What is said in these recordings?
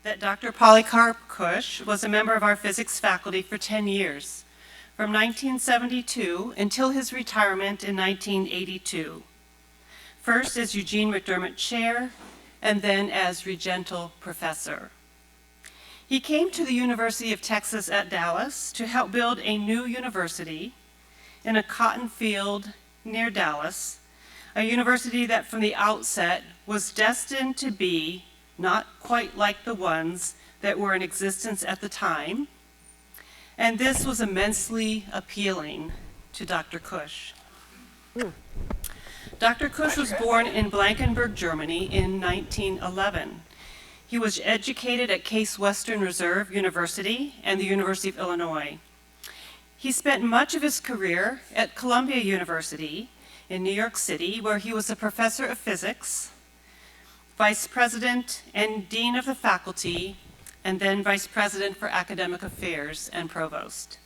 that Dr. Polycarp Kusch was a member of our physics faculty for 10 years, from 1972 until his retirement in 1982, first as Eugene McDermott Chair and then as Regental Professor. He came to the University of Texas at Dallas to help build a new university in a cotton field near Dallas, a university that from the outset was destined to be not quite like the ones that were in existence at the time, and this was immensely appealing to Dr. Kusch. Dr. Kusch was born in Blankenburg, Germany in 1911. He was educated at Case Western Reserve University and the University of Illinois. He spent much of his career at Columbia University in New York City, where he was a professor of physics, vice president and dean of the faculty, and then vice president for academic affairs and provost.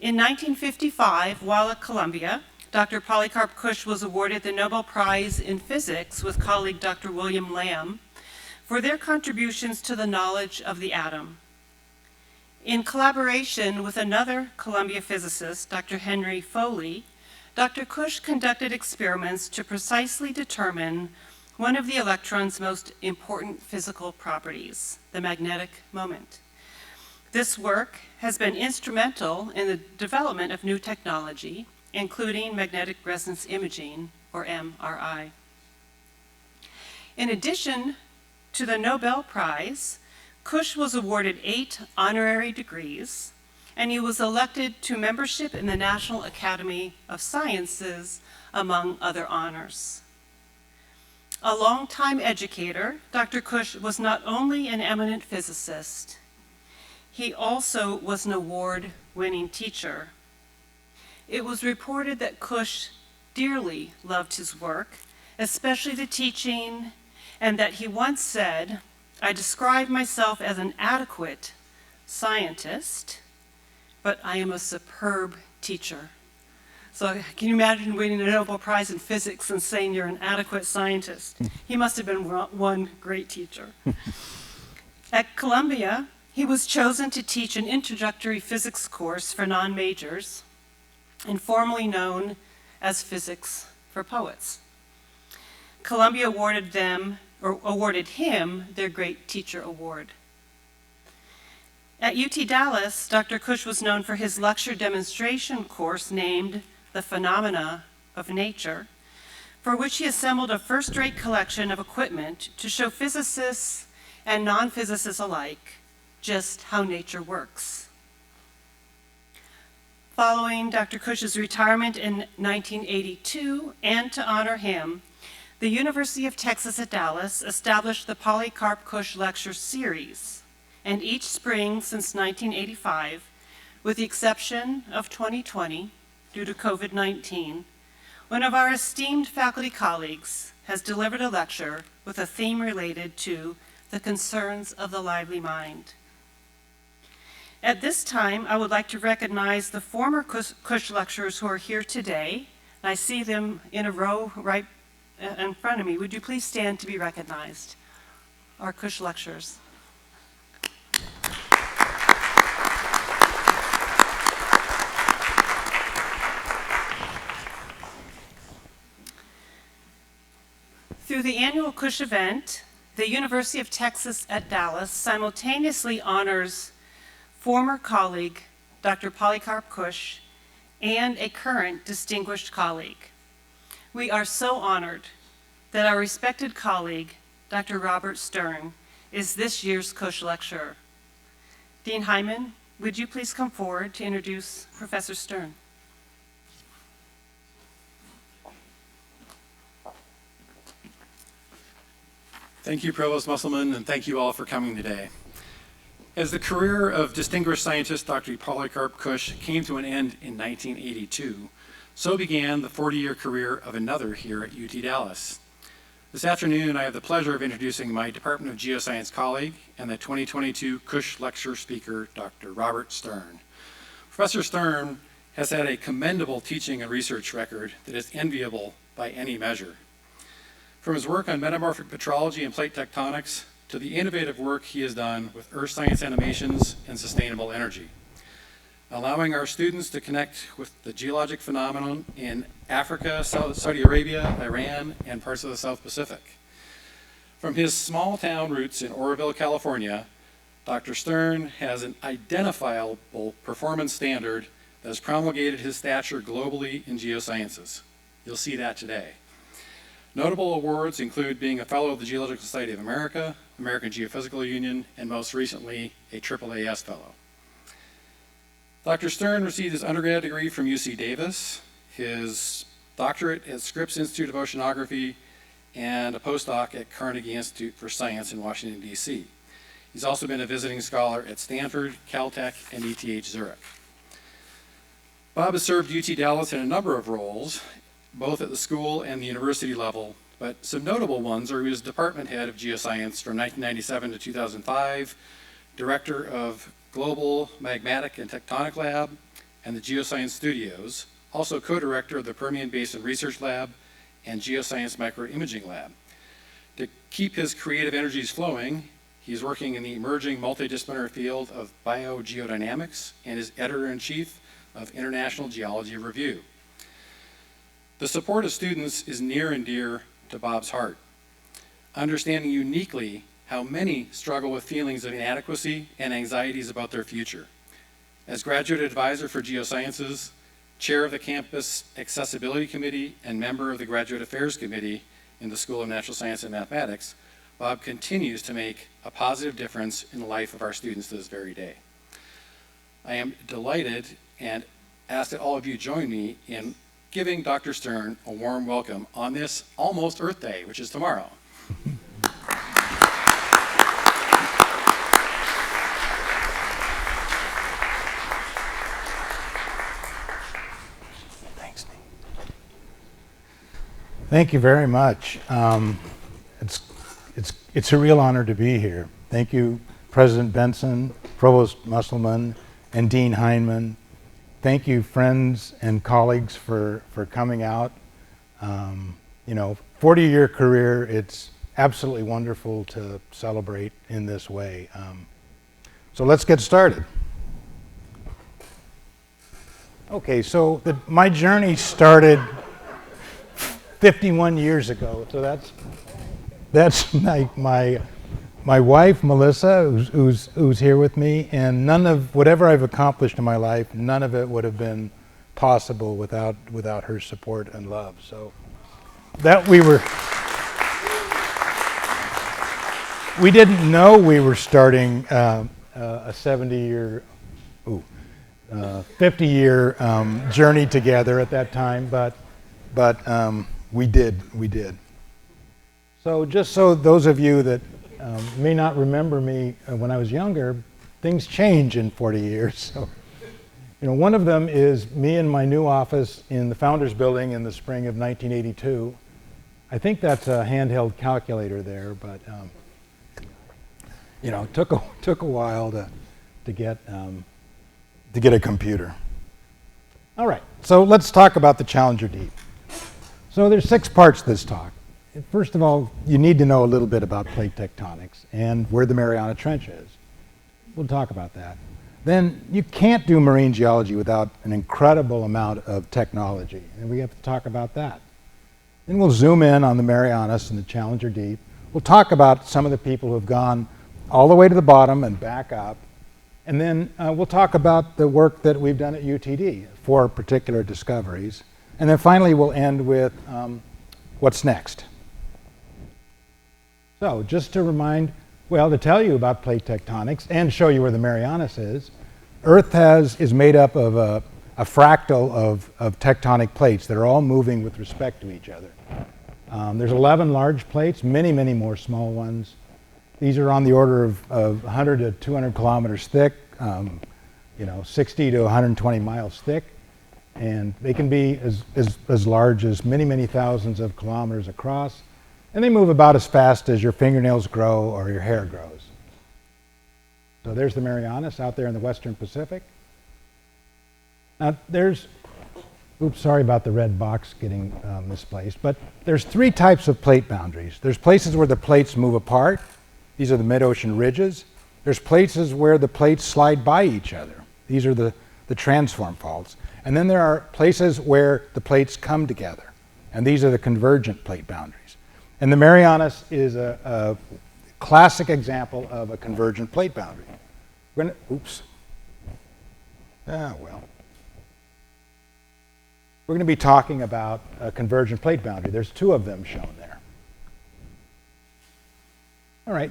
In 1955, while at Columbia, Dr. Polycarp Kusch was awarded the Nobel Prize in Physics with colleague Dr. William Lamb for their contributions to the knowledge of the atom. In collaboration with another Columbia physicist, Dr. Henry Foley, Dr. Kusch conducted experiments to precisely determine one of the electron's most important physical properties, the magnetic moment. This work has been instrumental in the development of new technology, including magnetic resonance imaging, or MRI. In addition to the Nobel Prize, Kusch was awarded 8 honorary degrees, and he was elected to membership in the National Academy of Sciences, among other honors. A longtime educator, Dr. Kusch was not only an eminent physicist, he also was an award-winning teacher. It was reported that Kusch dearly loved his work, especially the teaching, and that he once said, "I describe myself as an adequate scientist, but I am a superb teacher." So can you imagine winning a Nobel Prize in physics and saying you're an adequate scientist? He must have been one great teacher. At Columbia, he was chosen to teach an introductory physics course for non-majors, informally known as Physics for Poets. Columbia awarded him their Great Teacher Award. At UT Dallas, Dr. Kusch was known for his lecture demonstration course named The Phenomena of Nature, for which he assembled a first-rate collection of equipment to show physicists and non-physicists alike just how nature works. Following Dr. Kusch's retirement in 1982, and to honor him, the University of Texas at Dallas established the Polycarp Kusch Lecture Series, and each spring since 1985, with the exception of 2020, due to COVID-19, one of our esteemed faculty colleagues has delivered a lecture with a theme related to the concerns of the lively mind. At this time, I would like to recognize the former Kusch lecturers who are here today. I see them in a row right in front of me. Would you please stand to be recognized? Our Kusch lecturers. Through the annual Kusch event, the University of Texas at Dallas simultaneously honors former colleague, Dr. Polycarp Kusch, and a current distinguished colleague. We are so honored that our respected colleague, Dr. Robert Stern, is this year's Kusch lecturer. Dean Hyman, would you please come forward to introduce Professor Stern? Thank you, Provost Musselman, and thank you all for coming today. As the career of distinguished scientist Dr. Polycarp Kusch came to an end in 1982, so began the 40-year career of another here at UT Dallas. This afternoon, I have the pleasure of introducing my Department of Geoscience colleague and the 2022 Kusch Lecture speaker, Dr. Robert Stern. Professor Stern has had a commendable teaching and research record that is enviable by any measure. From his work on metamorphic petrology and plate tectonics to the innovative work he has done with earth science animations and sustainable energy, allowing our students to connect with the geologic phenomenon in Africa, Saudi Arabia, Iran, and parts of the South Pacific. From his small town roots in Oroville, California, Dr. Stern has an identifiable performance standard that has promulgated his stature globally in geosciences. You'll see that today. Notable awards include being a Fellow of the Geological Society of America, American Geophysical Union, and most recently, a AAAS Fellow. Dr. Stern received his undergrad degree from UC Davis, his doctorate at Scripps Institute of Oceanography, and a postdoc at Carnegie Institute for Science in Washington, D.C. He's also been a visiting scholar at Stanford, Caltech, and ETH Zurich. Bob has served UT Dallas in a number of roles, both at the school and the university level, but some notable ones are he was department head of geoscience from 1997 to 2005, director of Global Magmatic and Tectonic Lab and the Geoscience Studios, also co-director of the Permian Basin Research Lab and Geoscience Microimaging Lab. To keep his creative energies flowing, he's working in the emerging multidisciplinary field of biogeodynamics and is editor-in-chief of International Geology Review. The support of students is near and dear to Bob's heart. Understanding uniquely how many struggle with feelings of inadequacy and anxieties about their future. As graduate advisor for geosciences, chair of the campus accessibility committee, and member of the graduate affairs committee in the School of Natural Science and Mathematics, Bob continues to make a positive difference in the life of our students to this very day. I am delighted and ask that all of you join me in giving Dr. Stern a warm welcome on this almost Earth Day, which is tomorrow. Thanks, Nate. Thank you very much. It's a real honor to be here. Thank you, President Benson, Provost Musselman, and Dean Heinemann. Thank you, friends and colleagues, for coming out. 40-year career, it's absolutely wonderful to celebrate in this way. So let's get started. Okay, so my journey started 51 years ago. So that's my wife, Melissa, who's here with me, and none of whatever I've accomplished in my life, none of it would have been possible without her support and love. So that we didn't know we were starting a 50-year journey together at that time, but we did. So just so those of you that may not remember me when I was younger, things change in 40 years. So, one of them is me in my new office in the Founders Building in the spring of 1982. I think that's a handheld calculator there, but it took a while to get a computer. All right, so let's talk about the Challenger Deep. So there's 6 parts to this talk. First of all, you need to know a little bit about plate tectonics and where the Mariana Trench is. We'll talk about that. Then you can't do marine geology without an incredible amount of technology, and we have to talk about that. Then we'll zoom in on the Marianas and the Challenger Deep. We'll talk about some of the people who have gone all the way to the bottom and back up. And then we'll talk about the work that we've done at UTD, 4 particular discoveries. And then finally we'll end with what's next. So just to tell you about plate tectonics and show you where the Marianas is, Earth is made up of a fractal of tectonic plates that are all moving with respect to each other. There's 11 large plates, many more small ones. These are on the order of 100 to 200 kilometers thick, 60 to 120 miles thick, and they can be as large as many thousands of kilometers across. And they move about as fast as your fingernails grow or your hair grows. So there's the Marianas out there in the Western Pacific. Now sorry about the red box getting misplaced, but there's 3 types of plate boundaries. There's places where the plates move apart, These are the mid-ocean ridges. There's places where the plates slide by each other. These are the transform faults. And then there are places where the plates come together. And these are the convergent plate boundaries. And the Marianas is a classic example of a convergent plate boundary. Oops. Ah, well. We're going to be talking about a convergent plate boundary. There's two of them shown there. All right.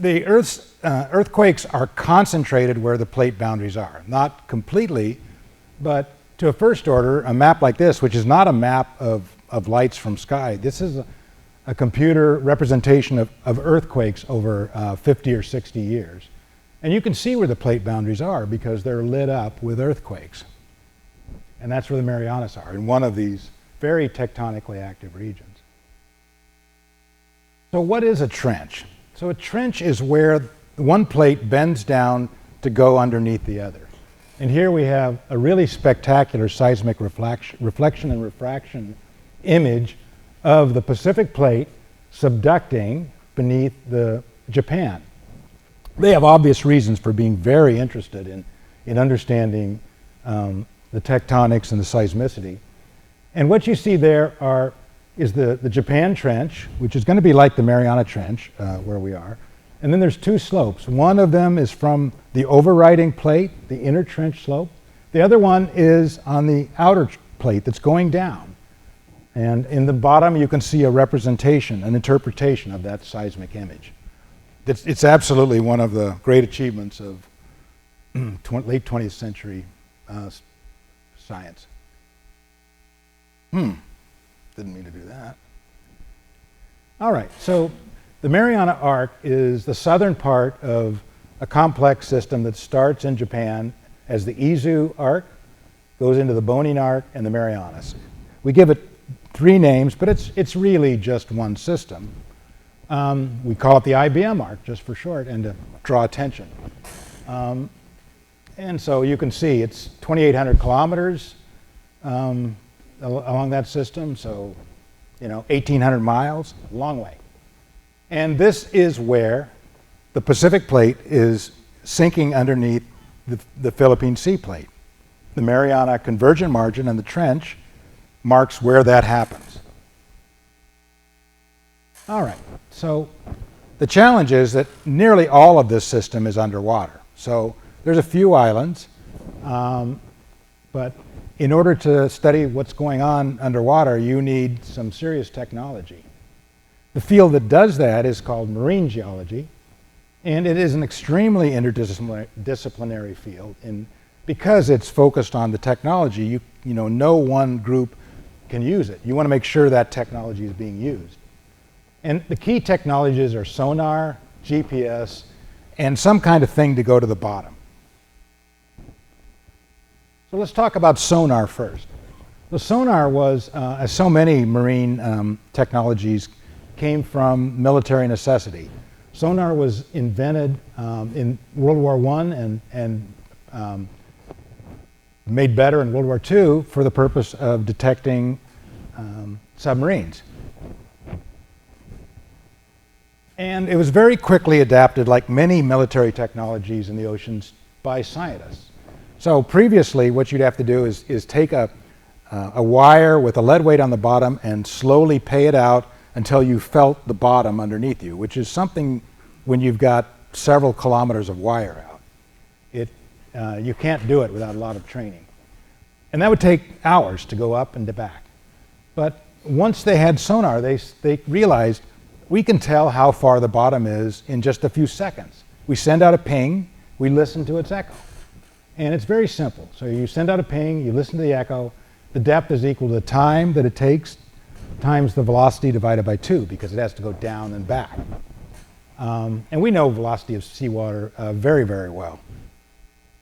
The Earth's earthquakes are concentrated where the plate boundaries are. Not completely, but to a first order, a map like this, which is not a map of lights from sky, this is a computer representation of earthquakes over 50 or 60 years. And you can see where the plate boundaries are because they're lit up with earthquakes. And that's where the Marianas are, in one of these very tectonically active regions. So what is a trench? So a trench is where one plate bends down to go underneath the other. And here we have a really spectacular seismic reflection and refraction image of the Pacific plate subducting beneath Japan. They have obvious reasons for being very interested in understanding the tectonics and the seismicity. And what you see there is the Japan Trench, which is going to be like the Mariana Trench, where we are. And then there's two slopes. One of them is from the overriding plate, the inner trench slope. The other one is on the outer plate that's going down. And in the bottom, you can see a representation, an interpretation of that seismic image. It's absolutely one of the great achievements of late 20th century science. Didn't mean to do that. All right, so the Mariana Arc is the southern part of a complex system that starts in Japan as the Izu Arc, goes into the Bonin Arc, and the Marianas. We give it three names, but it's really just one system. We call it the Ibm Arc, just for short, and to draw attention. And so you can see it's 2,800 kilometers along that system, so 1,800 miles, a long way. And this is where the Pacific plate is sinking underneath the Philippine Sea plate. The Mariana convergent margin and the trench marks where that happens. All right, so the challenge is that nearly all of this system is underwater. So there's a few islands, but in order to study what's going on underwater, you need some serious technology. The field that does that is called marine geology, and it is an extremely interdisciplinary field. And because it's focused on the technology, no one group can use it. You want to make sure that technology is being used. And the key technologies are sonar, GPS, and some kind of thing to go to the bottom. So let's talk about sonar first. The sonar was, as so many marine technologies, came from military necessity. Sonar was invented in World War I and made better in World War II for the purpose of detecting submarines. And it was very quickly adapted, like many military technologies in the oceans, by scientists. So previously, what you'd have to do is take a wire with a lead weight on the bottom and slowly pay it out until you felt the bottom underneath you, which is something when you've got several kilometers of wire out. You can't do it without a lot of training. And that would take hours to go up and to back. But once they had sonar, they realized we can tell how far the bottom is in just a few seconds. We send out a ping, we listen to its echo. And it's very simple. So you send out a ping, you listen to the echo, the depth is equal to the time that it takes times the velocity divided by 2, because it has to go down and back. And we know velocity of seawater very, very well.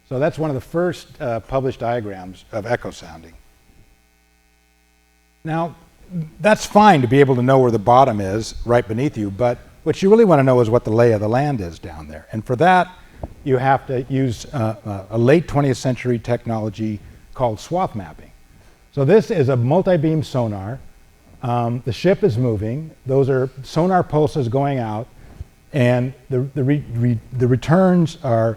So that's one of the first published diagrams of echo sounding. Now, that's fine to be able to know where the bottom is right beneath you, but what you really want to know is what the lay of the land is down there. And for that, you have to use a late 20th century technology called swath mapping. So this is a multi-beam sonar. The ship is moving. Those are sonar pulses going out. And the returns are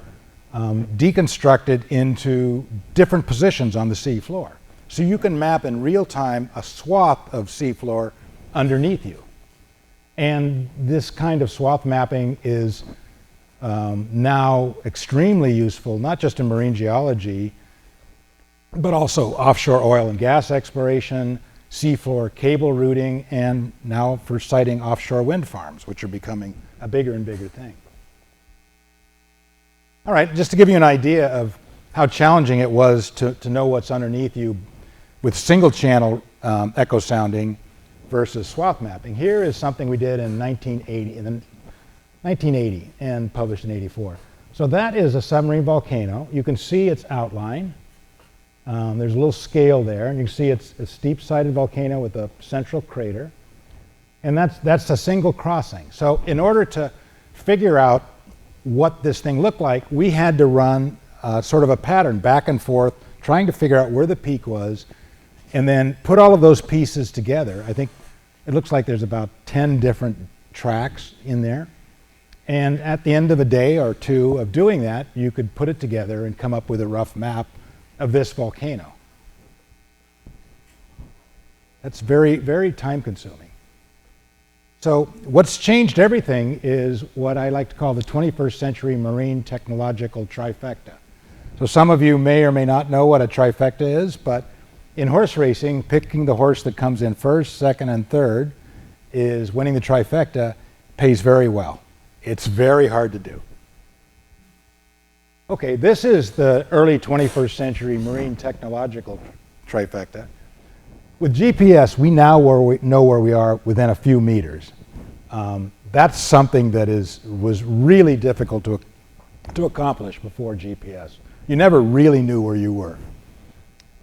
deconstructed into different positions on the seafloor. So you can map in real time a swath of seafloor underneath you. And this kind of swath mapping is now extremely useful, not just in marine geology, but also offshore oil and gas exploration, seafloor cable routing, and now for siting offshore wind farms, which are becoming a bigger and bigger thing. All right, just to give you an idea of how challenging it was to know what's underneath you with single channel echo sounding versus swath mapping. Here is something we did in 1980 and published in '84. So that is a submarine volcano. You can see its outline. There's a little scale there, and you can see it's a steep-sided volcano with a central crater. And that's a single crossing. So in order to figure out what this thing looked like, we had to run sort of a pattern back and forth, trying to figure out where the peak was, and then put all of those pieces together. I think it looks like there's about 10 different tracks in there. And at the end of a day or two of doing that, you could put it together and come up with a rough map of this volcano. That's very, very time consuming. So what's changed everything is what I like to call the 21st century marine technological trifecta. So some of you may or may not know what a trifecta is, but in horse racing, picking the horse that comes in first, second, and third is winning the trifecta pays very well. It's very hard to do. Okay, this is the early 21st century marine technological trifecta. With GPS, we now know where we are within a few meters. That's something that was really difficult to accomplish before GPS. You never really knew where you were.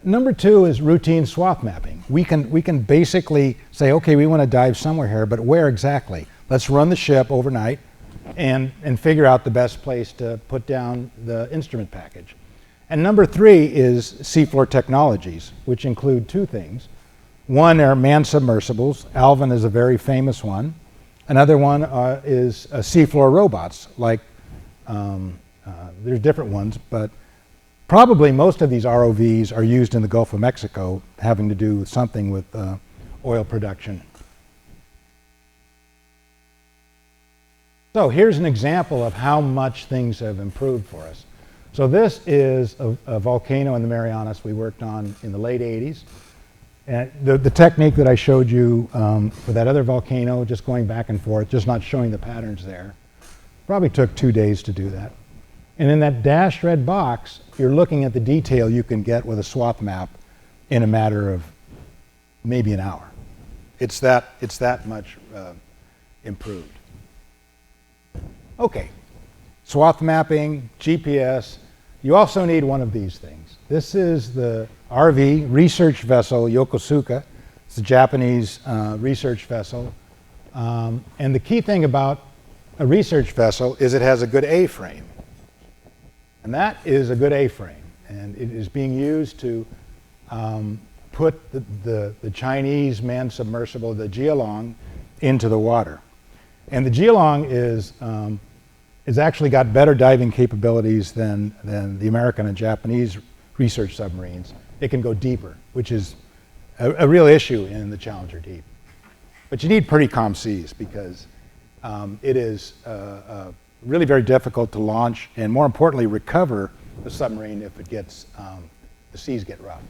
Number two is routine swath mapping. We can basically say, okay, we want to dive somewhere here, but where exactly? Let's run the ship overnight and figure out the best place to put down the instrument package. And number three is Seafloor Technologies, which include two things. One are manned submersibles. Alvin is a very famous one. Another one is seafloor robots, like there's different ones, but probably most of these ROVs are used in the Gulf of Mexico, having to do with something with oil production. So here's an example of how much things have improved for us. So this is a volcano in the Marianas we worked on in the late 80s. And the technique that I showed you for that other volcano, just going back and forth, just not showing the patterns there, probably took 2 days to do that. And in that dashed red box, you're looking at the detail you can get with a swath map in a matter of maybe an hour. It's that much improved. Okay, swath mapping, GPS. You also need one of these things. This is the RV research vessel Yokosuka. It's a Japanese research vessel. And the key thing about a research vessel is it has a good A-frame. And that is a good A-frame. And it is being used to put the Chinese manned submersible, the Geolong, into the water. And the Geolong is actually got better diving capabilities than the American and Japanese research submarines. It can go deeper, which is a real issue in the Challenger Deep. But you need pretty calm seas because it is really very difficult to launch and, more importantly, recover the submarine if it gets the seas get rough.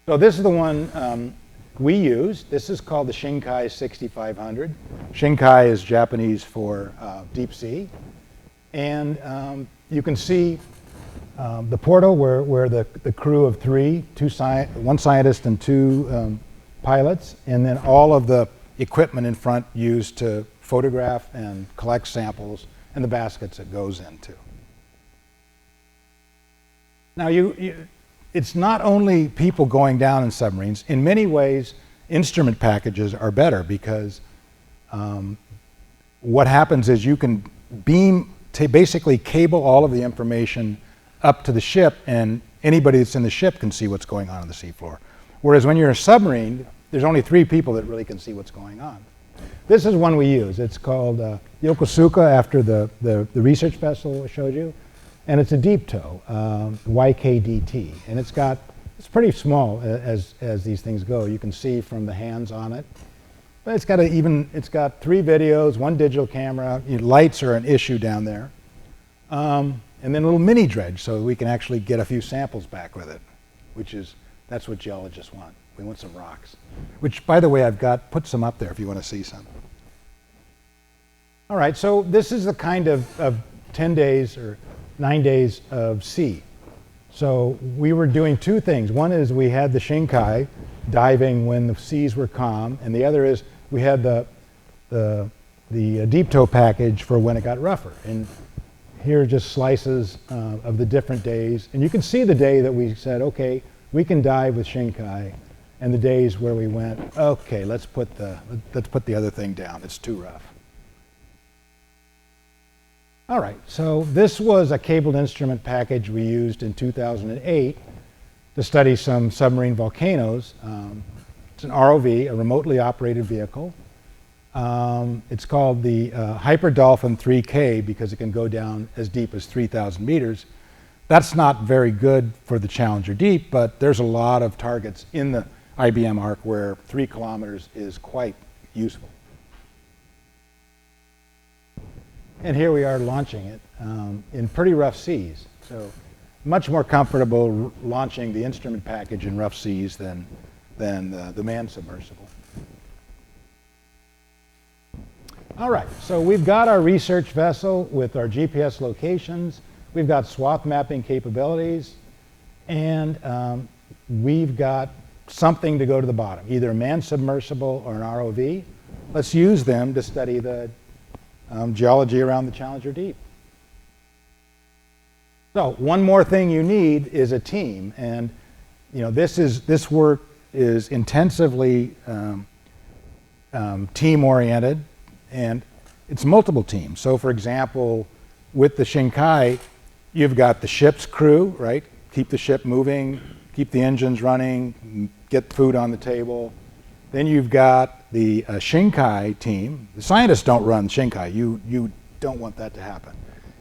So this is the one we use. This is called the Shinkai 6500. Shinkai is Japanese for deep sea. And you can see the portal where the crew of three, one scientist and two pilots, and then all of the equipment in front used to photograph and collect samples, and the baskets it goes into. Now, it's not only people going down in submarines. In many ways, instrument packages are better because what happens is you can basically cable all of the information up to the ship, and anybody that's in the ship can see what's going on the seafloor. Whereas when you're in a submarine, there's only 3 people that really can see what's going on. This is one we use. It's called Yokosuka, after the research vessel I showed you. And it's a deep tow, YKDT. And it's pretty small as these things go. You can see from the hands on it. But it's got 3 videos, 1 digital camera. Lights are an issue down there. And then a little mini dredge, so we can actually get a few samples back with it, that's what geologists want. We want some rocks, which, by the way, put some up there if you want to see some. All right, so this is the kind of 10 days or 9 days of sea. So we were doing 2 things. One is we had the Shinkai diving when the seas were calm, and the other is we had the deep tow package for when it got rougher. And here are just slices of the different days. And you can see the day that we said, okay, we can dive with Shinkai, and the days where we went, okay, let's put the other thing down. It's too rough. All right, so this was a cabled instrument package we used in 2008 to study some submarine volcanoes. It's an ROV, a remotely operated vehicle. It's called the Hyperdolphin 3K because it can go down as deep as 3,000 meters. That's not very good for the Challenger Deep, but there's a lot of targets in the IBM Arc where 3 kilometers is quite useful. And here we are launching it in pretty rough seas. So much more comfortable launching the instrument package in rough seas than the manned submersible. All right, so we've got our research vessel with our GPS locations. We've got swath mapping capabilities. And we've got something to go to the bottom, either a manned submersible or an ROV. Let's use them to study the geology around the Challenger Deep. So one more thing you need is a team, and this work is intensively team-oriented, and it's multiple teams. So for example, with the Shinkai, you've got the ship's crew, right? Keep the ship moving, keep the engines running, get food on the table. Then you've got the Shinkai team. The scientists don't run Shinkai. You don't want that to happen.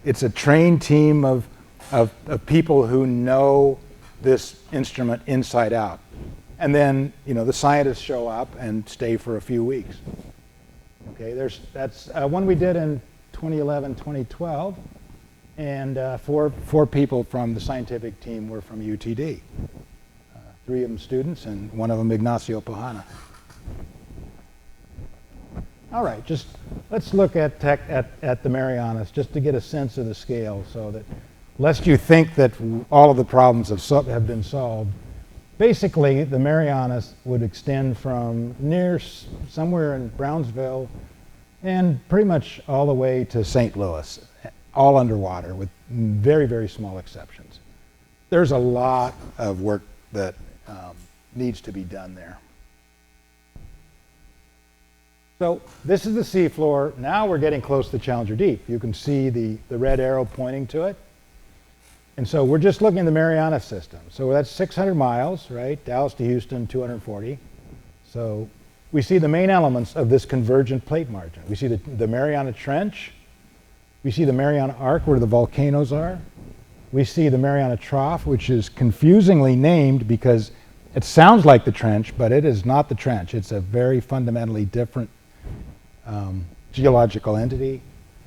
It's a trained team of people who know this instrument inside out. And then the scientists show up and stay for a few weeks. Okay, that's one we did in 2011, 2012, and four people from the scientific team were from UTD. 3 of them students, and 1 of them Ignacio Pojana. All right, just let's look at the Marianas just to get a sense of the scale, so that lest you think that all of the problems have been solved. Basically, the Marianas would extend from somewhere in Brownsville and pretty much all the way to St. Louis, all underwater with very, very small exceptions. There's a lot of work that needs to be done there. So this is the seafloor. Now we're getting close to Challenger Deep. You can see the red arrow pointing to it. And so we're just looking at the Mariana system. So that's 600 miles, right? Dallas to Houston, 240. So we see the main elements of this convergent plate margin. We see the Mariana Trench. We see the Mariana Arc, where the volcanoes are. We see the Mariana Trough, which is confusingly named because it sounds like the trench, but it is not the trench. It's a very fundamentally different geological entity.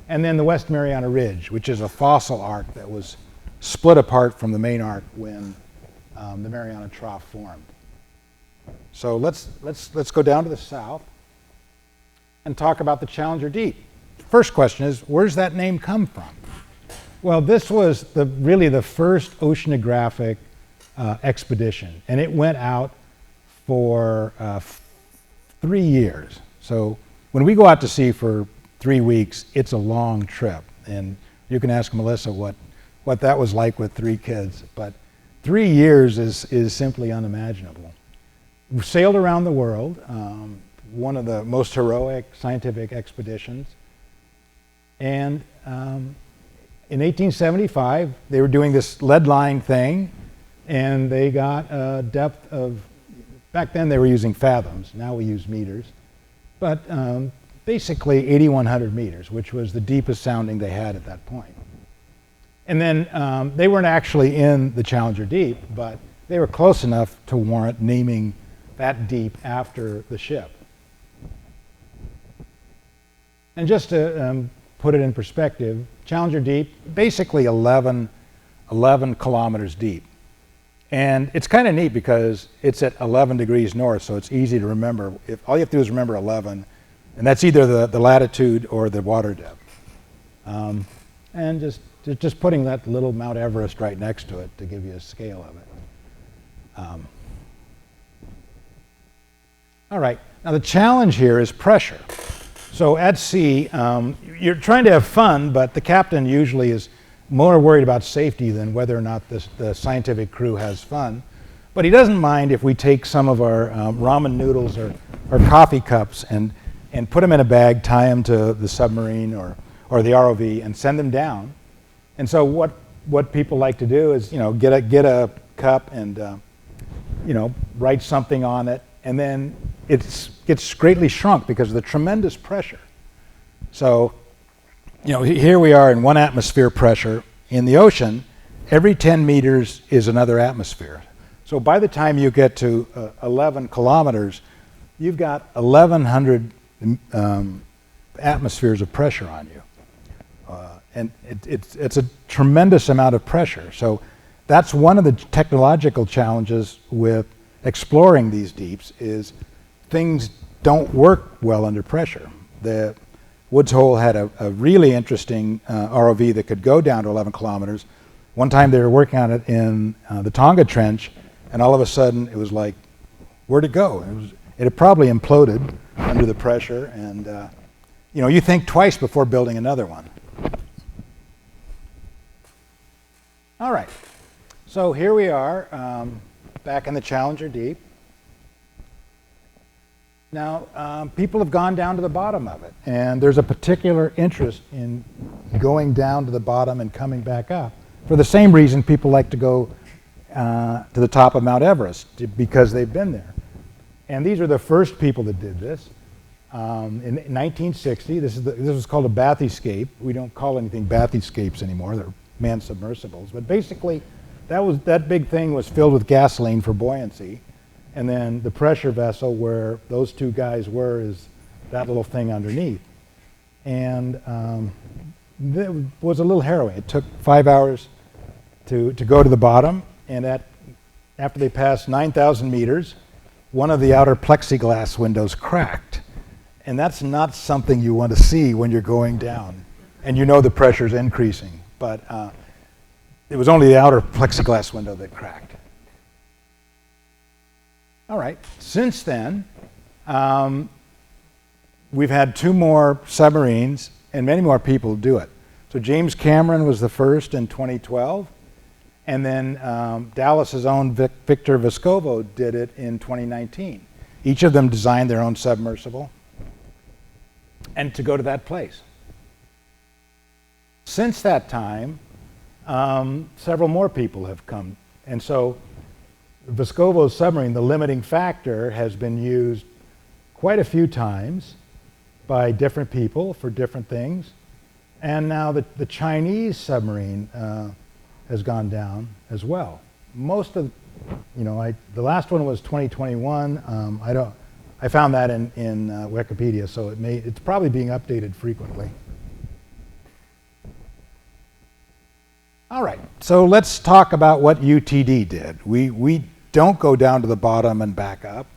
And then the West Mariana Ridge, which is a fossil arc that was split apart from the main arc when the Mariana Trough formed. So let's go down to the south and talk about the Challenger Deep. First question is, where's that name come from? Well, this was really the first oceanographic expedition, and it went out for 3 years. So when we go out to sea for 3 weeks, it's a long trip, and you can ask Melissa what that was like with 3 kids, but 3 years is simply unimaginable. We sailed around the world, one of the most heroic scientific expeditions, and in 1875, they were doing this lead line thing, and they got a depth of, back then they were using fathoms, now we use meters, but basically 8,100 meters, which was the deepest sounding they had at that point. And then they weren't actually in the Challenger Deep, but they were close enough to warrant naming that deep after the ship. And just to put it in perspective, Challenger Deep, basically 11 kilometers deep. And it's kind of neat because it's at 11 degrees north, so it's easy to remember. All you have to do is remember 11, and that's either the latitude or the water depth. And just putting that little Mount Everest right next to it to give you a scale of it. All right, now the challenge here is pressure. So at sea, you're trying to have fun, but the captain usually is more worried about safety than whether or not the scientific crew has fun. But he doesn't mind if we take some of our ramen noodles or coffee cups and put them in a bag, tie them to the submarine or the ROV and send them down. And so what people like to do is, get a cup and, write something on it, and then it gets greatly shrunk because of the tremendous pressure. So, here we are in 1 atmosphere pressure. In the ocean, every 10 meters is another atmosphere. So by the time you get to 11 kilometers, you've got 1,100 atmospheres of pressure on you. And it's a tremendous amount of pressure. So that's one of the technological challenges with exploring these deeps is things don't work well under pressure. The Woods Hole had a really interesting ROV that could go down to 11 kilometers. One time they were working on it in the Tonga Trench, and all of a sudden it was like, where'd it go? It had probably imploded under the pressure, and you think twice before building another one. All right, so here we are back in the Challenger Deep. Now, people have gone down to the bottom of it, and there's a particular interest in going down to the bottom and coming back up for the same reason people like to go to the top of Mount Everest, because they've been there. And these are the first people that did this. In 1960, this was called a bathyscape. We don't call anything bathyscapes anymore. They're manned submersibles. But basically, that big thing was filled with gasoline for buoyancy. And then the pressure vessel where those two guys were is that little thing underneath. And it was a little harrowing. It took 5 hours to go to the bottom. And after they passed 9,000 meters, one of the outer plexiglass windows cracked. And that's not something you want to see when you're going down. And the pressure's increasing. But it was only the outer plexiglass window that cracked. All right, since then, we've had 2 more submarines and many more people do it. So James Cameron was the first in 2012, and then Dallas's own Victor Vescovo did it in 2019. Each of them designed their own submersible and to go to that place. Since that time, several more people have come, and so Vescovo's submarine, the limiting factor, has been used quite a few times by different people for different things. And now the Chinese submarine has gone down as well. Most of, the last one was 2021. I found that in Wikipedia, so it's probably being updated frequently. All right, so let's talk about what UTD did. We don't go down to the bottom and back up.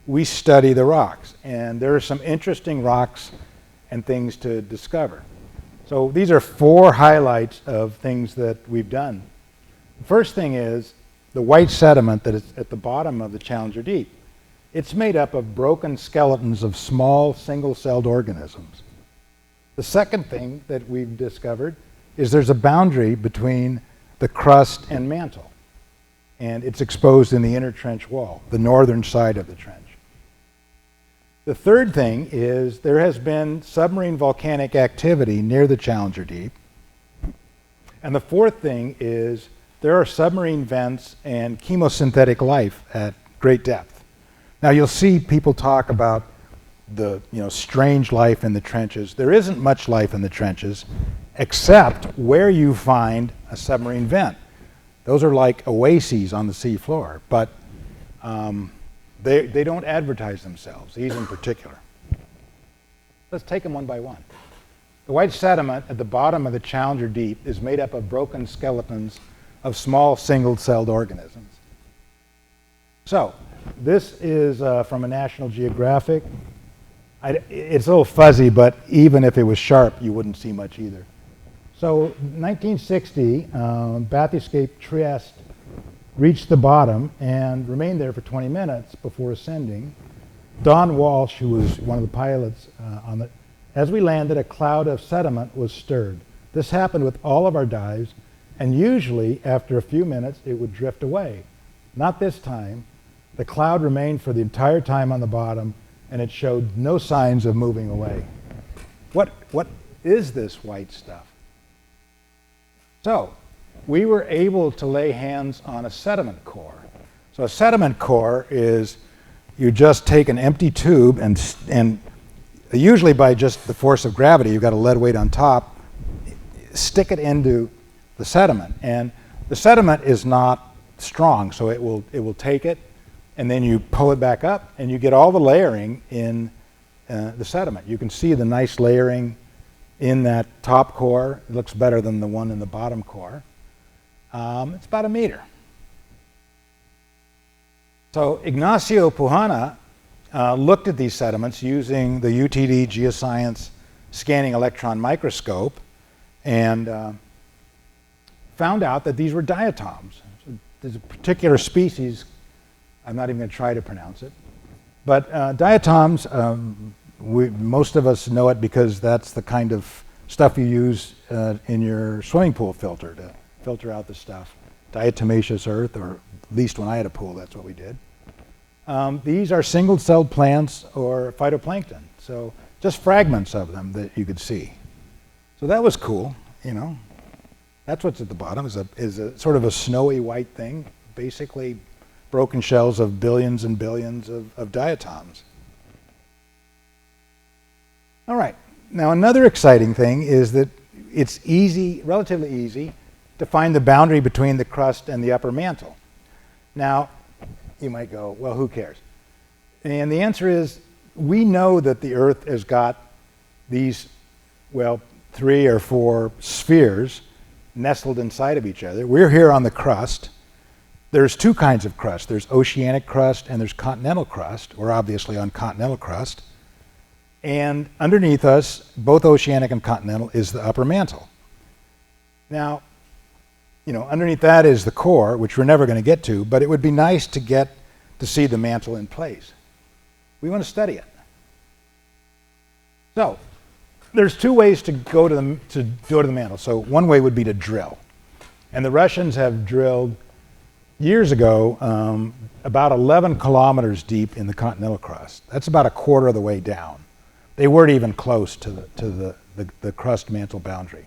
We study the rocks, and there are some interesting rocks and things to discover. So these are 4 highlights of things that we've done. The first thing is the white sediment that is at the bottom of the Challenger Deep. It's made up of broken skeletons of small single-celled organisms. The second thing that we've discovered is there's a boundary between the crust and mantle. And it's exposed in the inner trench wall, the northern side of the trench. The third thing is there has been submarine volcanic activity near the Challenger Deep. And the fourth thing is there are submarine vents and chemosynthetic life at great depth. Now you'll see people talk about the strange life in the trenches. There isn't much life in the trenches, except where you find a submarine vent. Those are like oases on the seafloor, but they don't advertise themselves, these in particular. Let's take them one by one. The white sediment at the bottom of the Challenger Deep is made up of broken skeletons of small single-celled organisms. So this is from a National Geographic. It's a little fuzzy, but even if it was sharp, you wouldn't see much either. So 1960, bathyscaphe Trieste reached the bottom and remained there for 20 minutes before ascending. Don Walsh, who was one of the pilots as we landed, a cloud of sediment was stirred. This happened with all of our dives, and usually after a few minutes it would drift away. Not this time. The cloud remained for the entire time on the bottom, and it showed no signs of moving away. What is this white stuff? So we were able to lay hands on a sediment core. So a sediment core is you just take an empty tube and usually by just the force of gravity, you've got a lead weight on top, stick it into the sediment. And the sediment is not strong, so it will take it, and then you pull it back up, and you get all the layering in the sediment. You can see the nice layering in that top core. It looks better than the one in the bottom core. It's about 1 meter. So Ignacio Pujana looked at these sediments using the UTD Geoscience scanning electron microscope and found out that these were diatoms. So there's a particular species, I'm not even going to try to pronounce it, but diatoms, most of us know it because that's the kind of stuff you use in your swimming pool filter to filter out the stuff. Diatomaceous earth, or at least when I had a pool, that's what we did. These are single-celled plants or phytoplankton, so just fragments of them that you could see. So that was cool, That's what's at the bottom, is a sort of a snowy white thing, basically broken shells of billions and billions of diatoms. All right, now another exciting thing is that it's relatively easy, to find the boundary between the crust and the upper mantle. Now, you might go, well, who cares? And the answer is, we know that the Earth has got these, 3 or 4 spheres nestled inside of each other. We're here on the crust. There's 2 kinds of crust. There's oceanic crust and there's continental crust. We're obviously on continental crust. And underneath us, both oceanic and continental, is the upper mantle. Now, underneath that is the core, which we're never going to get to, but it would be nice to get to see the mantle in place. We want to study it. So, there's 2 ways to go to the mantle. So one way would be to drill. And the Russians have drilled years ago about 11 kilometers deep in the continental crust. That's about a quarter of the way down. They weren't even close to the crust mantle boundary.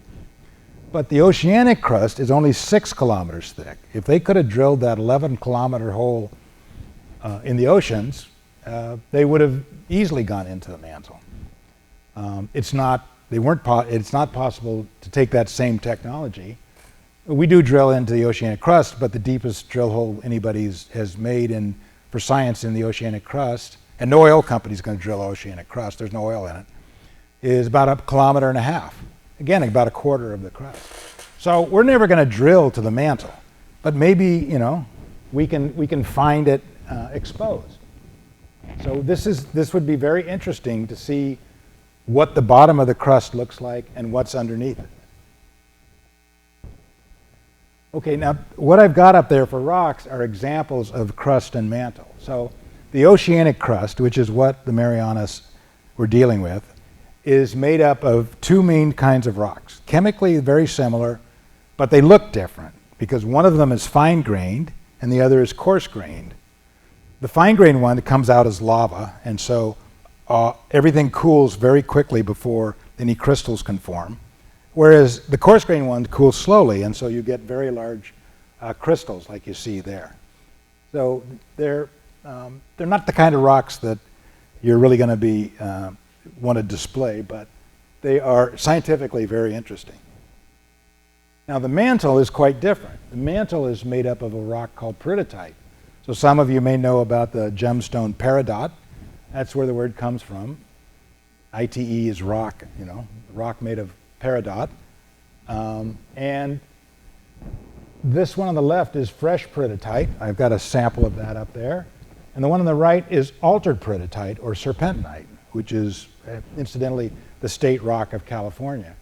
But the oceanic crust is only 6 kilometers thick. If they could have drilled that 11-kilometer hole in the oceans, they would have easily gone into the mantle. It's not possible to take that same technology. We do drill into the oceanic crust, but the deepest drill hole anybody has made for science in the oceanic crust, and no oil company is going to drill oceanic crust, there's no oil in it, is about 1.5 kilometers. Again, about a quarter of the crust. So we're never going to drill to the mantle, but maybe we can find it exposed. So this would be very interesting to see what the bottom of the crust looks like and what's underneath it. Okay, now what I've got up there for rocks are examples of crust and mantle. So the oceanic crust, which is what the Marianas were dealing with, is made up of 2 main kinds of rocks. Chemically very similar, but they look different because one of them is fine-grained and the other is coarse-grained. The fine-grained one comes out as lava, and so everything cools very quickly before any crystals can form, whereas the coarse-grained one cools slowly, and so you get very large crystals like you see there. So they're not the kind of rocks that you're really going to be want to display, but they are scientifically very interesting. Now the mantle is quite different. The mantle is made up of a rock called peridotite. So some of you may know about the gemstone peridot. That's where the word comes from. ITE is rock, rock made of peridot. And this one on the left is fresh peridotite. I've got a sample of that up there. And the one on the right is altered peridotite or serpentinite, which is incidentally the state rock of California.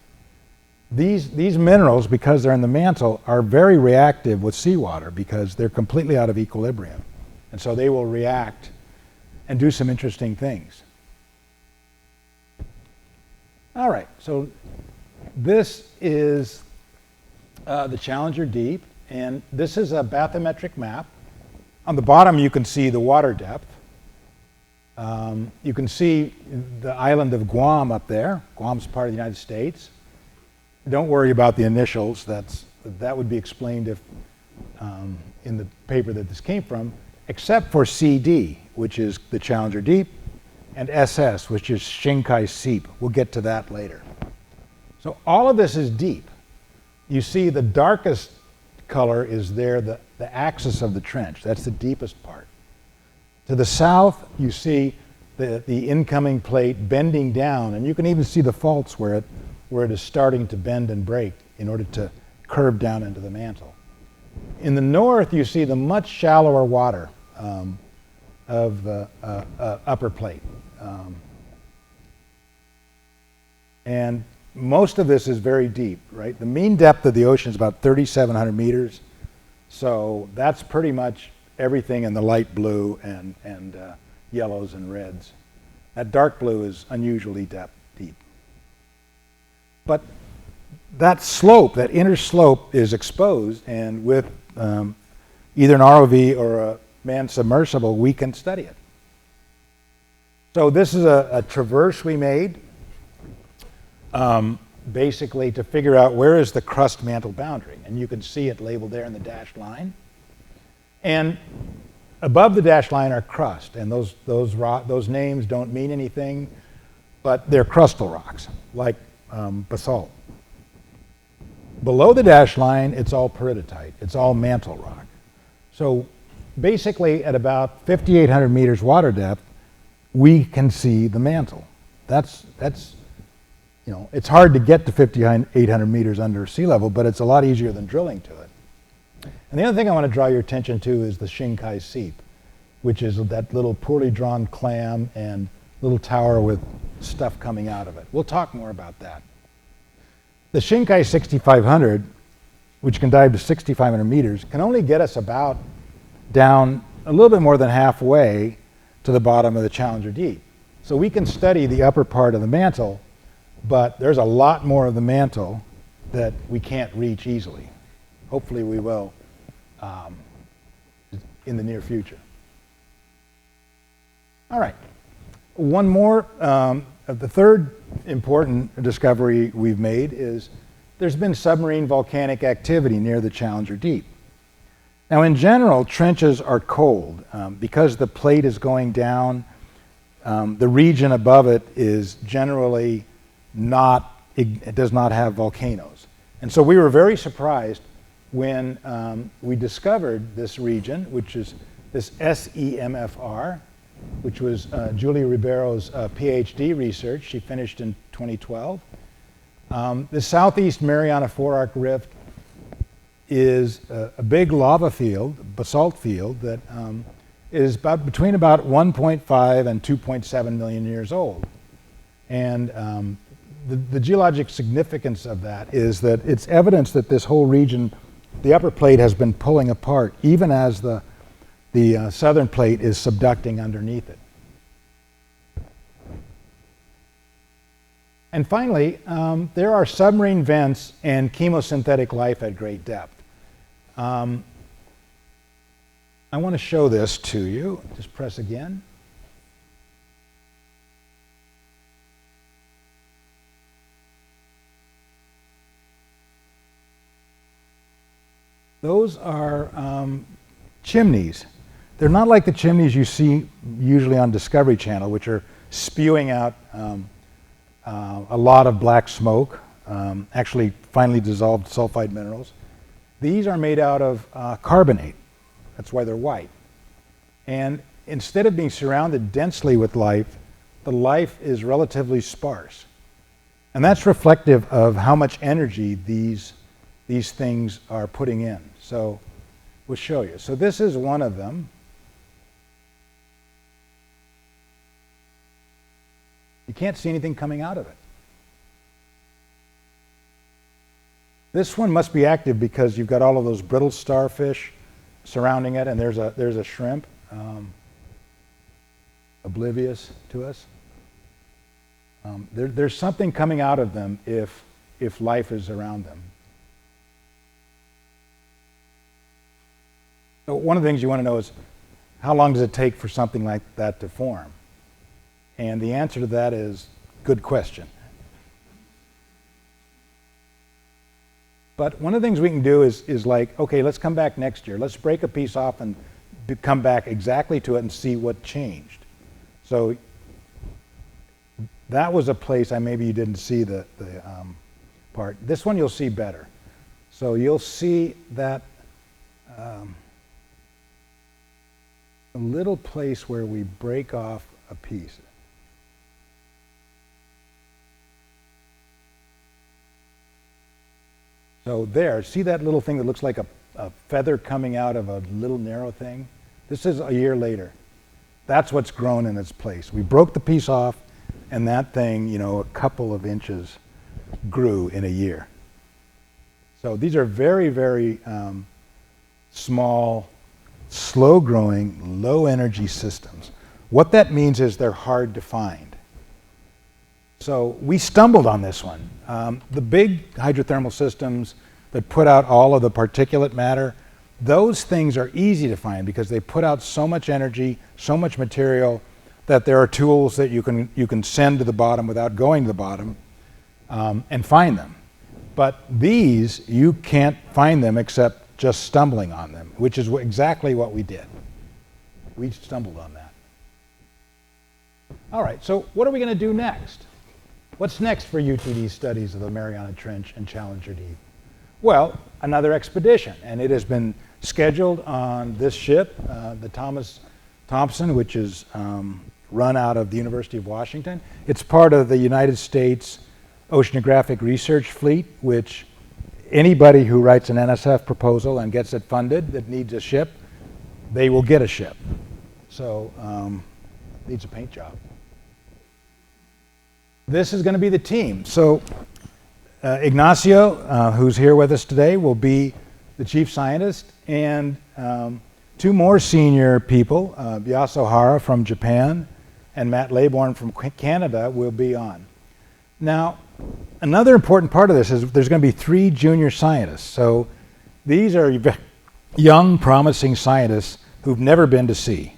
These minerals, because they're in the mantle, are very reactive with seawater because they're completely out of equilibrium. And so they will react and do some interesting things. All right, so this is the Challenger Deep, and this is a bathymetric map. On the bottom you can see the water depth. You can see the island of Guam up there. Guam's part of the United States. Don't worry about the initials. That would be explained if in the paper that this came from, except for CD, which is the Challenger Deep, and SS, which is Shinkai Seep. We'll get to that later. So all of this is deep. You see the darkest color is there, the axis of the trench. That's the deepest part. To the south, you see the incoming plate bending down, and you can even see the faults where it is starting to bend and break in order to curve down into the mantle. In the north, you see the much shallower water of the upper plate. And most of this is very deep, right? The mean depth of the ocean is about 3,700 meters. So that's pretty much everything in the light blue and yellows and reds. That dark blue is unusually deep. But that slope, that inner slope, is exposed, and with either an ROV or a manned submersible, we can study it. So this is a traverse we made, basically to figure out where is the crust mantle boundary. And you can see it labeled there in the dashed line. And above the dashed line are crust, and those names don't mean anything, but they're crustal rocks, like basalt. Below the dashed line, it's all peridotite. It's all mantle rock. So basically, at about 5,800 meters water depth, we can see the mantle. That's it's hard to get to 5,800 meters under sea level, but it's a lot easier than drilling to it. And the other thing I want to draw your attention to is the Shinkai Seep, which is that little poorly drawn clam and little tower with stuff coming out of it. We'll talk more about that. The Shinkai 6500, which can dive to 6,500 meters, can only get us about down a little bit more than halfway to the bottom of the Challenger Deep. So we can study the upper part of the mantle, but there's a lot more of the mantle that we can't reach easily. Hopefully we will in the near future. All right. One more, the third important discovery we've made is there's been submarine volcanic activity near the Challenger Deep. Now in general, trenches are cold. Because the plate is going down, the region above it is generally it does not have volcanoes. And so we were very surprised when we discovered this region, which is this SEMFR, which was Julia Ribeiro's PhD research. She finished in 2012. The southeast Mariana Arc rift is a big lava field, basalt field, that is between about 1.5 and 2.7 million years old. And the geologic significance of that is that it's evidence that this whole region, the upper plate, has been pulling apart, even as the southern plate is subducting underneath it. And finally, there are submarine vents and chemosynthetic life at great depth. I want to show this to you. Just press again. Those are chimneys They're not like the chimneys you see usually on Discovery Channel, which are spewing out a lot of black smoke, actually finely dissolved sulfide minerals. These are made out of carbonate. That's why they're white. And instead of being surrounded densely with life, the life is relatively sparse. And that's reflective of how much energy these things are putting in. So we'll show you. So this is one of them. You can't see anything coming out of it. This one must be active because you've got all of those brittle starfish surrounding it, and there's a shrimp oblivious to us. There's something coming out of them if life is around them. So one of the things you want to know is how long does it take for something like that to form? And the answer to that is good question. But one of the things we can do is like, okay, let's come back next year. Let's break a piece off and come back exactly to it and see what changed. So that was a place maybe you didn't see the part. This one you'll see better. So you'll see that a little place where we break off a piece. So there, see that little thing that looks like a feather coming out of a little narrow thing? This is a year later. That's what's grown in its place. We broke the piece off, and that thing, a couple of inches grew in a year. So these are very, very small, slow-growing, low-energy systems. What that means is they're hard to find. So we stumbled on this one. The big hydrothermal systems that put out all of the particulate matter, those things are easy to find because they put out so much energy, so much material, that there are tools that you can send to the bottom without going to the bottom and find them. But these, you can't find them except just stumbling on them, which is exactly what we did. We stumbled on that. All right, so what are we going to do next? What's next for UTD studies of the Mariana Trench and Challenger Deep? Well, another expedition, and it has been scheduled on this ship, the Thomas Thompson, which is run out of the University of Washington. It's part of the United States Oceanographic Research Fleet, which anybody who writes an NSF proposal and gets it funded that needs a ship, they will get a ship. So, needs a paint job. This is going to be the team. So Ignacio, who's here with us today, will be the chief scientist, and two more senior people, Yasu Hara from Japan and Matt Laybourne from Canada, will be on. Now, another important part of this is there's going to be 3 junior scientists. So these are young, promising scientists who've never been to sea.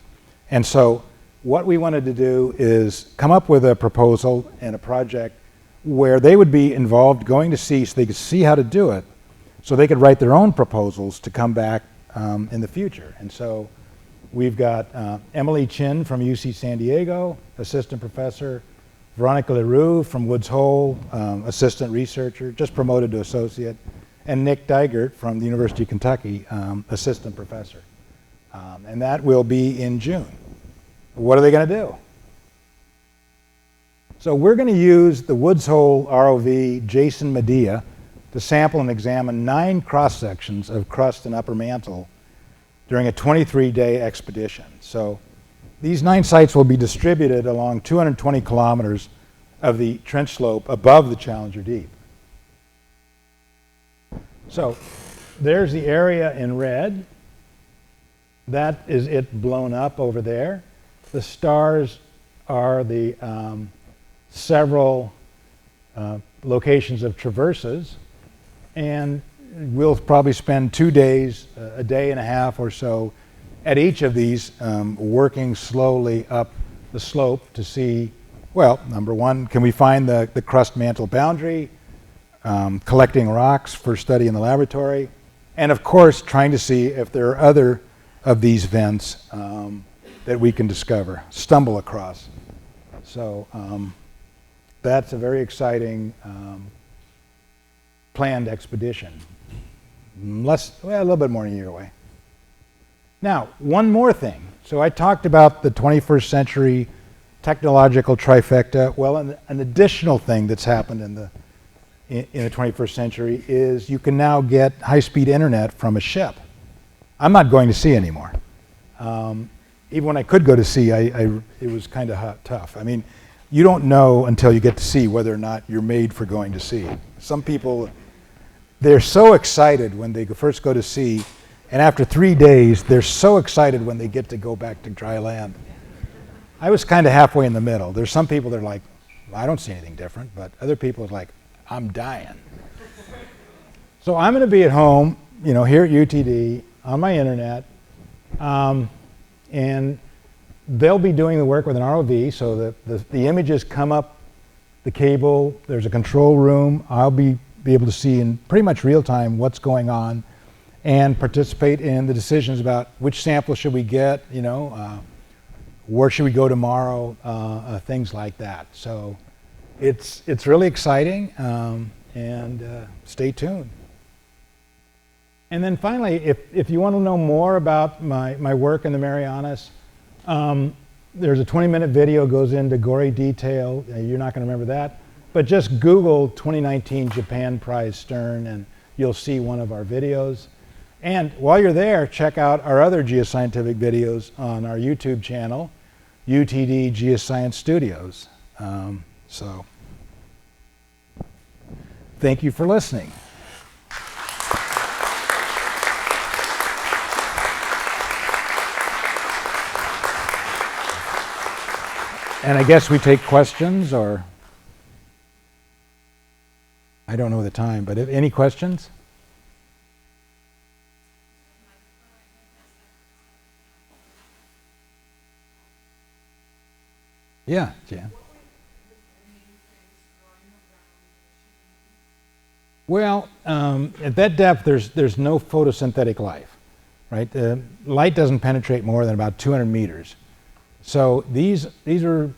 And so what we wanted to do is come up with a proposal and a project where they would be involved going to sea so they could see how to do it, so they could write their own proposals to come back in the future. And so we've got Emily Chin from UC San Diego, assistant professor, Veronica LaRue from Woods Hole, assistant researcher, just promoted to associate, and Nick Dygert from the University of Kentucky, assistant professor. And that will be in June. What are they going to do? So we're going to use the Woods Hole ROV Jason Medea to sample and examine 9 cross-sections of crust and upper mantle during a 23-day expedition. So these 9 sites will be distributed along 220 kilometers of the trench slope above the Challenger Deep. So there's the area in red. That is it blown up over there. The stars are the several locations of traverses, and we'll probably spend 2 days, a day and a half or so at each of these, working slowly up the slope to see, well, number one, can we find the crust mantle boundary, collecting rocks for study in the laboratory, and of course trying to see if there are other of these vents that we can discover, stumble across. So that's a very exciting planned expedition. A little bit more than a year away. Now, one more thing. So I talked about the 21st century technological trifecta. Well, an additional thing that's happened in the 21st century is you can now get high-speed internet from a ship. I'm not going to sea anymore. Even when I could go to sea, it was kind of tough. I mean, you don't know until you get to sea whether or not you're made for going to sea. Some people, they're so excited when they first go to sea, and after 3 days, they're so excited when they get to go back to dry land. I was kind of halfway in the middle. There's some people that are like, I don't see anything different, but other people are like, I'm dying. So I'm going to be at home, here at UTD, on my internet, and they'll be doing the work with an ROV, so that the images come up the cable. There's a control room. I'll be able to see in pretty much real time what's going on and participate in the decisions about which sample should we get, where should we go tomorrow, things like that. So it's really exciting, and stay tuned. And then finally, if you want to know more about my work in the Marianas, there's a 20-minute video goes into gory detail. You're not going to remember that. But just Google 2019 Japan Prize Stern, and you'll see one of our videos. And while you're there, check out our other geoscientific videos on our YouTube channel, UTD Geoscience Studios. So thank you for listening. And I guess we take questions, or I don't know the time, but any questions? Yeah, Jan. Well, at that depth, there's no photosynthetic life, right? Light doesn't penetrate more than about 200 meters. So these are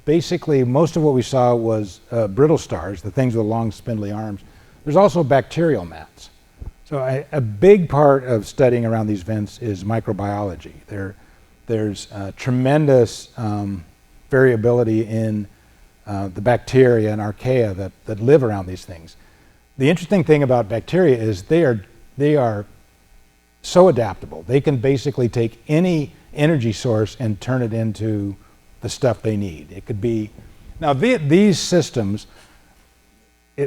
basically, most of what we saw was brittle stars, the things with long spindly arms. There's also bacterial mats. So a big part of studying around these vents is microbiology. There's tremendous variability in the bacteria and archaea that live around these things. The interesting thing about bacteria is they are so adaptable. They can basically take any energy source and turn it into the stuff they need. It could be, now these systems,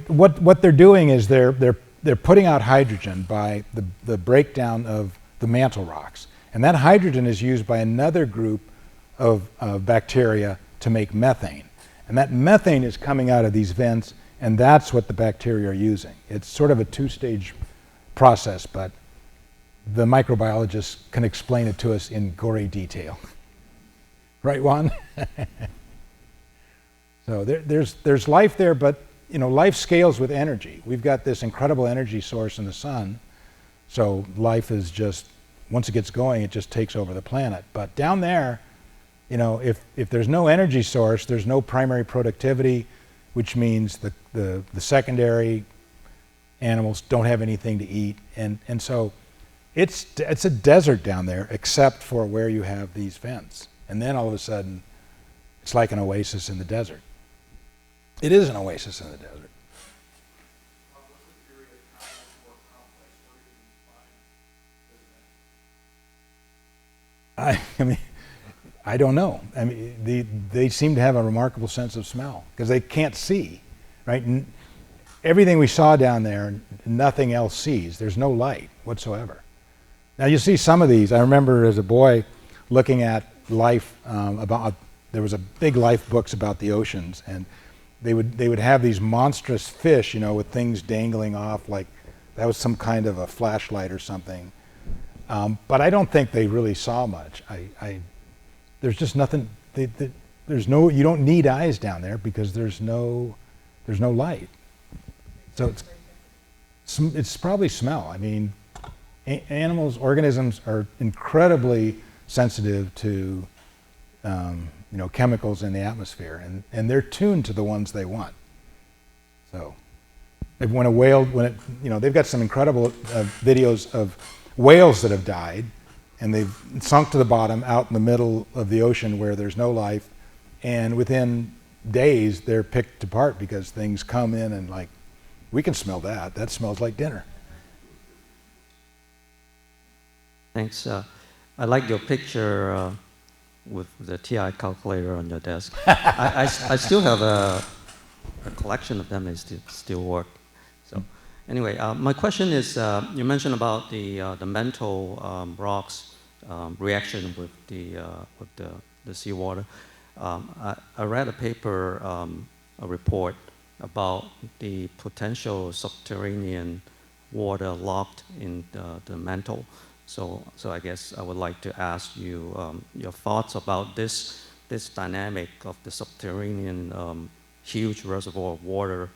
what they're doing is they're putting out hydrogen by the breakdown of the mantle rocks. And that hydrogen is used by another group of bacteria to make methane. And that methane is coming out of these vents, and that's what the bacteria are using. It's sort of a two-stage process, but the microbiologists can explain it to us in gory detail. Right, Juan? So there's life there, but life scales with energy. We've got this incredible energy source in the sun, so life is just, once it gets going, it just takes over the planet. But down there, if there's no energy source, there's no primary productivity, which means the secondary animals don't have anything to eat, and so it's a desert down there, except for where you have these vents. And then all of a sudden, it's like an oasis in the desert. It is an oasis in the desert. I mean, I don't know. I mean, they seem to have a remarkable sense of smell because they can't see, right? Everything we saw down there, nothing else sees. There's no light whatsoever. Now you see some of these. I remember as a boy looking at life there was a big life books about the oceans, and they would have these monstrous fish, with things dangling off like that was some kind of a flashlight or something. But I don't think they really saw much. There's just nothing. You don't need eyes down there because there's no light. So it's probably smell. I mean, Animals, organisms are incredibly sensitive to chemicals in the atmosphere, and they're tuned to the ones they want. So when a whale, they've got some incredible videos of whales that have died, and they've sunk to the bottom out in the middle of the ocean where there's no life, and within days they're picked apart because things come in and like, we can smell that. That smells like dinner. Thanks. I like your picture with the TI calculator on your desk. I still have a collection of them. They still work. So anyway, my question is, you mentioned about the Mantle rocks reaction with the seawater. I read a paper, a report about the potential subterranean water locked in the mantle. So I guess I would like to ask you your thoughts about this dynamic of the subterranean huge reservoir of water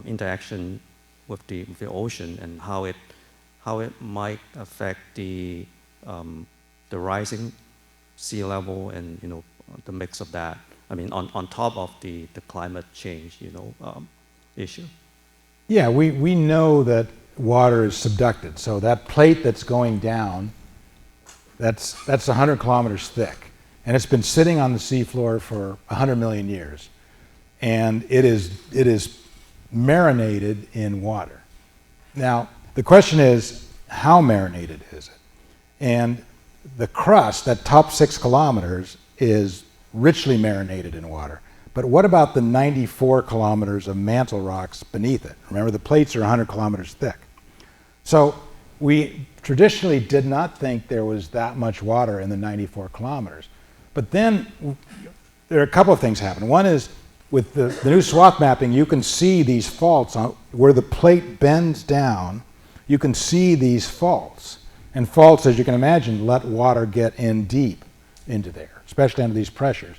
interaction with the ocean, and how it might affect the rising sea level and the mix of that. I mean, on top of the climate change issue. Yeah, we know that water is subducted. So that plate that's going down, that's 100 kilometers thick. And it's been sitting on the seafloor for 100 million years. And it is marinated in water. Now, the question is, how marinated is it? And the crust, that top 6 kilometers, is richly marinated in water. But what about the 94 kilometers of mantle rocks beneath it? Remember, the plates are 100 kilometers thick. So we traditionally did not think there was that much water in the 94 kilometers. But then there are a couple of things happen. One is, with the new swath mapping, you can see these faults where the plate bends down. You can see these faults. And faults, as you can imagine, let water get in deep into there, especially under these pressures.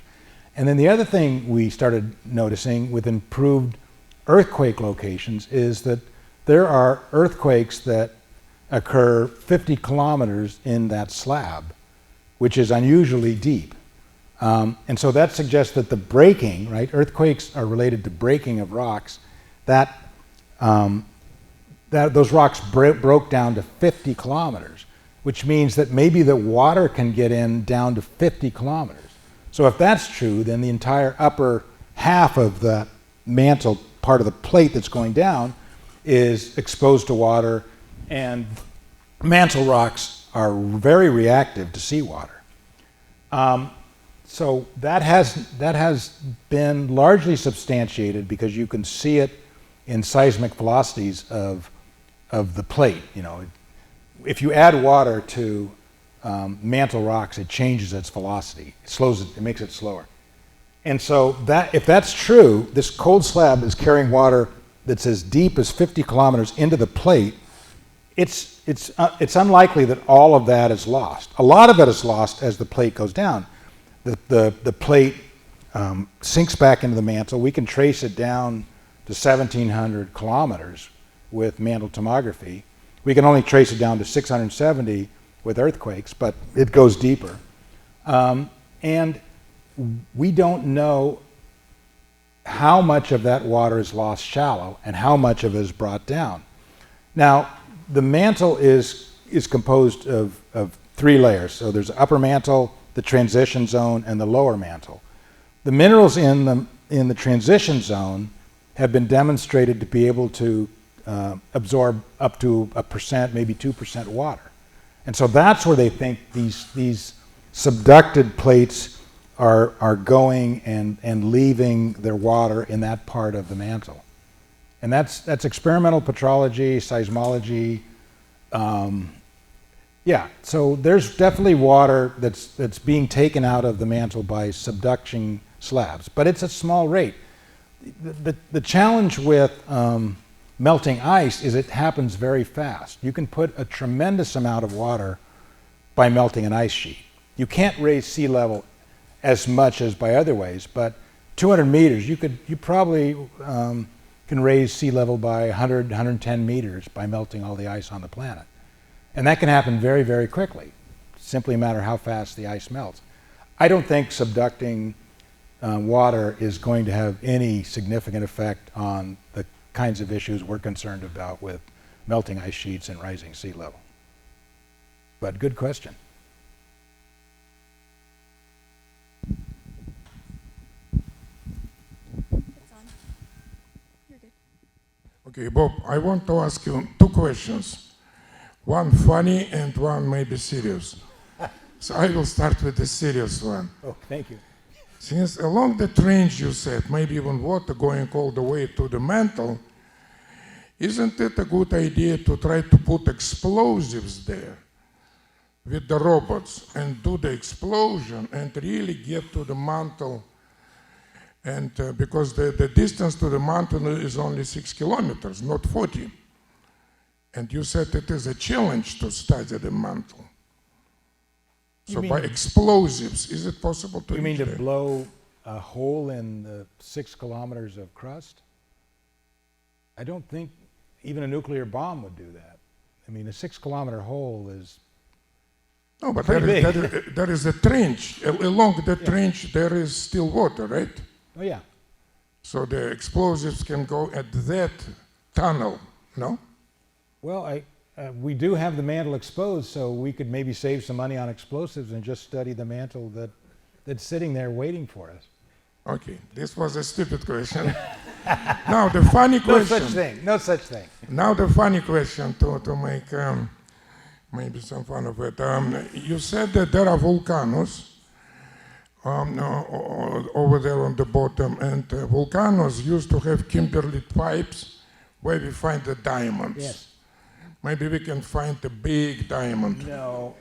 And then the other thing we started noticing with improved earthquake locations is that there are earthquakes that occur 50 kilometers in that slab, which is unusually deep. And so that suggests that the breaking, right? Earthquakes are related to breaking of rocks. Those rocks broke down to 50 kilometers, which means that maybe the water can get in down to 50 kilometers. So if that's true, then the entire upper half of the mantle part of the plate that's going down is exposed to water, and mantle rocks are very reactive to seawater. So that has been largely substantiated because you can see it in seismic velocities of the plate. If you add water to mantle rocks, it changes its velocity. It slows it. It makes it slower. And so if that's true, this cold slab is carrying water that's as deep as 50 kilometers into the plate. It's unlikely that all of that is lost. A lot of it is lost as the plate goes down. The plate sinks back into the mantle. We can trace it down to 1,700 kilometers with mantle tomography. We can only trace it down to 670 with earthquakes, but it goes deeper. And we don't know how much of that water is lost shallow and how much of it is brought down. Now, the mantle is composed of 3 layers. So there's the upper mantle, the transition zone, and the lower mantle. The minerals in the transition zone have been demonstrated to be able to absorb up to 1%, maybe 2% water. And so that's where they think these subducted plates are going and leaving their water in that part of the mantle. And that's experimental petrology, seismology. Yeah, so there's definitely water that's being taken out of the mantle by subduction slabs, but it's a small rate. The challenge with melting ice is it happens very fast. You can put a tremendous amount of water by melting an ice sheet. You can't raise sea level as much as by other ways, but 200 meters, you probably can raise sea level by 100, 110 meters by melting all the ice on the planet. And that can happen very, very quickly. Simply a matter how fast the ice melts. I don't think subducting water is going to have any significant effect on the kinds of issues we're concerned about with melting ice sheets and rising sea level. But good question. Okay, Bob, I want to ask you two questions. One funny and one maybe serious. So I will start with the serious one. Oh, thank you. Since along the trench you said, maybe even water going all the way to the mantle, isn't it a good idea to try to put explosives there with the robots and do the explosion and really get to the mantle? And because the distance to the mantle is only 6 kilometers, not 40. And you said it is a challenge to study the mantle. So by explosives, is it possible to? You mean to blow a hole in the 6 kilometers of crust? I don't think even a nuclear bomb would do that. I mean, a 6 kilometer hole is no, but pretty there is a trench. Along the trench, there is still water, right? Oh, yeah. So the explosives can go at that tunnel, no? Well, we do have the mantle exposed, so we could maybe save some money on explosives and just study the mantle that's sitting there waiting for us. Okay, this was a stupid question. Now the funny question. No such thing. No such thing. Now the funny question to make maybe some fun of it. You said that there are volcanoes over there on the bottom, and volcanoes used to have kimberlite pipes where we find the diamonds. Yes. Maybe we can find a big diamond. No.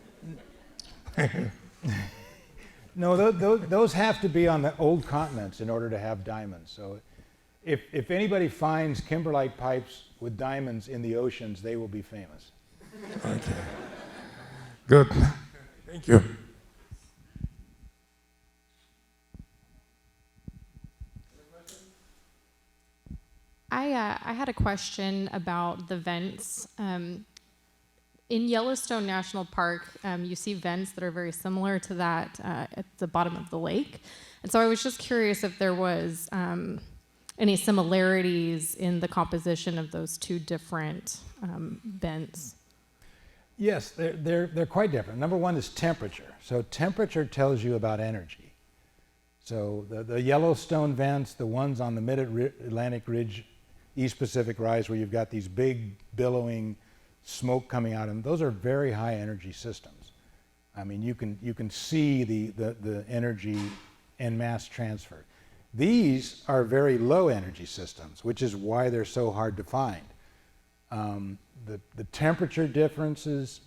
No, those have to be on the old continents in order to have diamonds. So if anybody finds kimberlite pipes with diamonds in the oceans, they will be famous. Okay. Good. Thank you. I had a question about the vents. In Yellowstone National Park, you see vents that are very similar to that at the bottom of the lake. And so I was just curious if there was any similarities in the composition of those two different vents. Yes, they're quite different. Number one is temperature. So temperature tells you about energy. So the Yellowstone vents, the ones on the Mid-Atlantic Ridge, East Pacific Rise, where you've got these big billowing smoke coming out of them, those are very high energy systems. I mean, you can see the energy and mass transfer. These are very low energy systems, which is why they're so hard to find. The temperature differences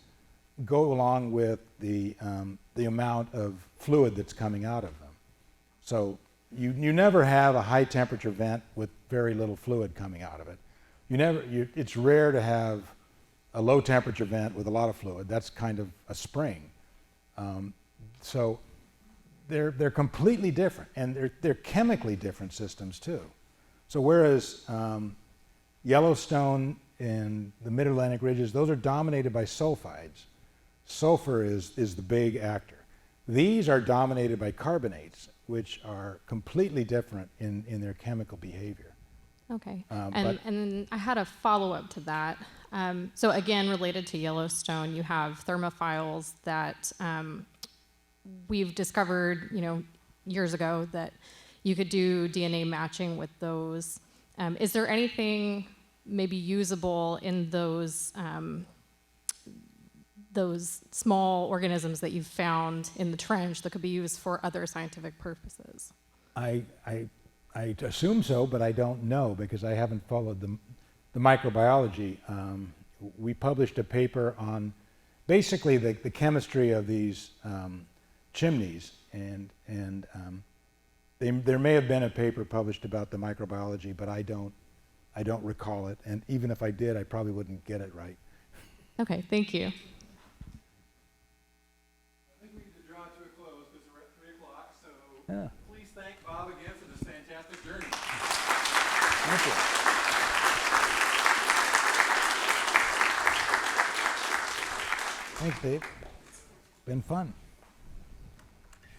go along with the amount of fluid that's coming out of them. So you never have a high temperature vent with very little fluid coming out of it. It's rare to have a low temperature vent with a lot of fluid. That's kind of a spring. So they're completely different, and they're chemically different systems too. So whereas Yellowstone and the Mid-Atlantic ridges, those are dominated by sulfides. Sulfur is the big actor. These are dominated by carbonates, which are completely different in their chemical behavior. Okay, and then I had a follow-up to that. So again, related to Yellowstone, you have thermophiles that we've discovered, years ago that you could do DNA matching with those. Is there anything maybe usable in those small organisms that you've found in the trench that could be used for other scientific purposes? I assume so, but I don't know because I haven't followed the microbiology. We published a paper on basically the chemistry of these chimneys, and there may have been a paper published about the microbiology, but I don't recall it. And even if I did, I probably wouldn't get it right. Okay, thank you. I think we need to draw to a close because we're at 3 o'clock. So Yeah. please thank Bob again for this fantastic journey. Thank you. Thanks, Dave. Been fun.